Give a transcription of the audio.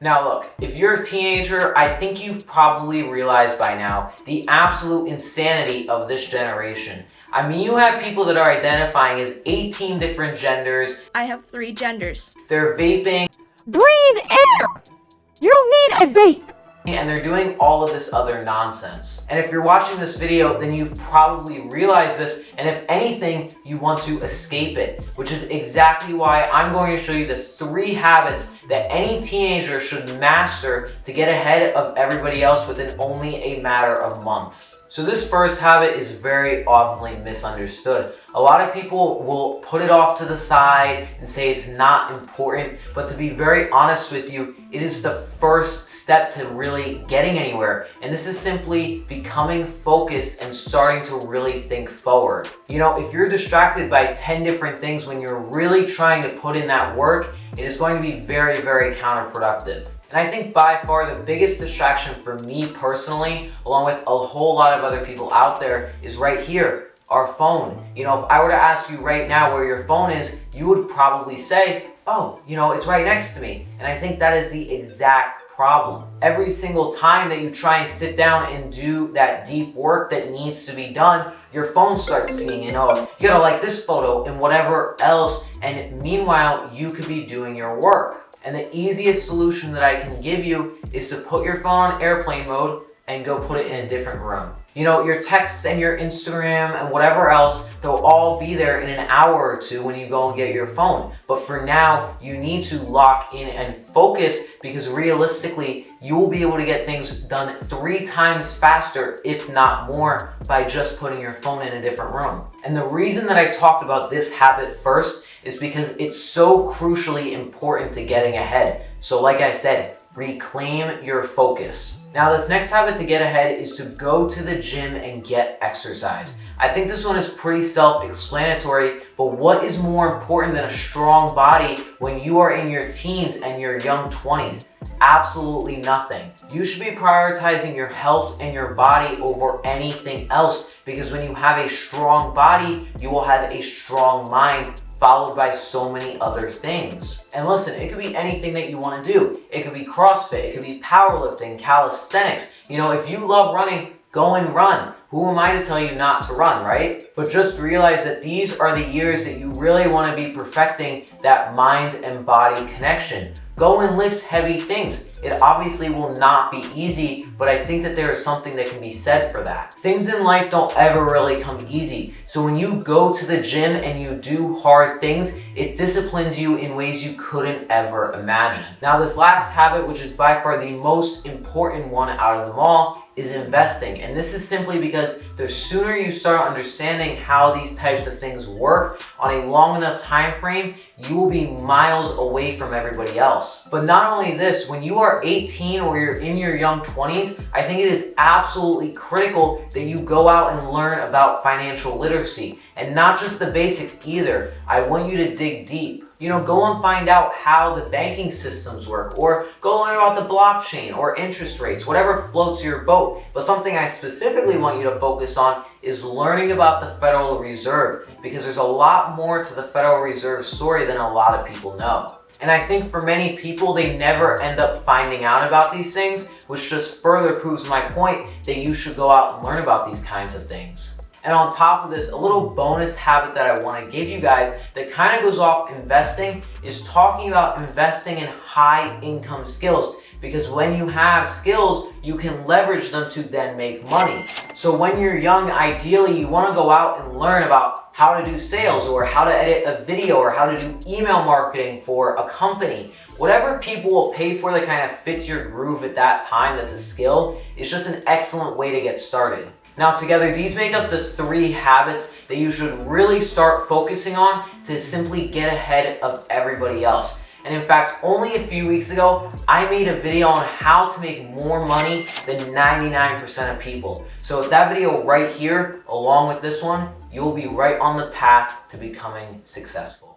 Now look, if you're a teenager, I think you've probably realized by now the absolute insanity of this generation. I mean, you have people that are identifying as 18 different genders. I have 3 genders. They're vaping. Breathe air! You don't need a vape! And they're doing all of this other nonsense. And if you're watching this video, then you've probably realized this, and if anything, you want to escape it, which is exactly why I'm going to show you the 3 habits that any teenager should master to get ahead of everybody else within only a matter of months. So this first habit is very often misunderstood. A lot of people will put it off to the side and say it's not important, but to be very honest with you, it is the first step to really getting anywhere. And this is simply becoming focused and starting to really think forward. You know, if you're distracted by 10 different things when you're really trying to put in that work, it is going to be very, very counterproductive. And I think by far the biggest distraction for me personally, along with a whole lot of other people out there, is right here, our phone. You know, if I were to ask you right now where your phone is, you would probably say, oh, you know, it's right next to me. And I think that is the exact problem. Every single time that you try and sit down and do that deep work that needs to be done, your phone starts singing, you know, you gotta like this photo and whatever else. And meanwhile, you could be doing your work. And the easiest solution that I can give you is to put your phone on airplane mode and go put it in a different room. You know, your texts and your Instagram and whatever else, they'll all be there in an hour or two when you go and get your phone. But for now, you need to lock in and focus, because realistically, you will be able to get things done 3 times faster, if not more, by just putting your phone in a different room. And the reason that I talked about this habit first is because it's so crucially important to getting ahead. So like I said, reclaim your focus. Now this next habit to get ahead is to go to the gym and get exercise. I think this one is pretty self-explanatory, but what is more important than a strong body when you are in your teens and your young 20s? Absolutely nothing. You should be prioritizing your health and your body over anything else, because when you have a strong body, you will have a strong mind, followed by so many other things. And listen, it could be anything that you want to do. It could be CrossFit, it could be powerlifting, calisthenics. You know, if you love running, go and run. Who am I to tell you not to run, right? But just realize that these are the years that you really want to be perfecting that mind and body connection. Go and lift heavy things. It obviously will not be easy, but I think that there is something that can be said for that. Things in life don't ever really come easy. So when you go to the gym and you do hard things, it disciplines you in ways you couldn't ever imagine. Now this last habit, which is by far the most important one out of them all, is investing. And this is simply because the sooner you start understanding how these types of things work on a long enough time frame, you will be miles away from everybody else. But not only this, when you are 18 or you're in your young 20s, I think it is absolutely critical that you go out and learn about financial literacy. And not just the basics either. I want you to dig deep. You know, go and find out how the banking systems work, or go learn about the blockchain or interest rates, whatever floats your boat. But something I specifically want you to focus on is learning about the Federal Reserve, because there's a lot more to the Federal Reserve story than a lot of people know. And I think for many people, they never end up finding out about these things, which just further proves my point that you should go out and learn about these kinds of things. And on top of this, a little bonus habit that I want to give you guys that kind of goes off investing is talking about investing in high income skills. Because when you have skills, you can leverage them to then make money. So when you're young, ideally you want to go out and learn about how to do sales, or how to edit a video, or how to do email marketing for a company. Whatever people will pay for that kind of fits your groove at that time that's a skill, is just an excellent way to get started. Now together, these make up the 3 habits that you should really start focusing on to simply get ahead of everybody else. And in fact, only a few weeks ago, I made a video on how to make more money than 99% of people. So with that video right here, along with this one, you'll be right on the path to becoming successful.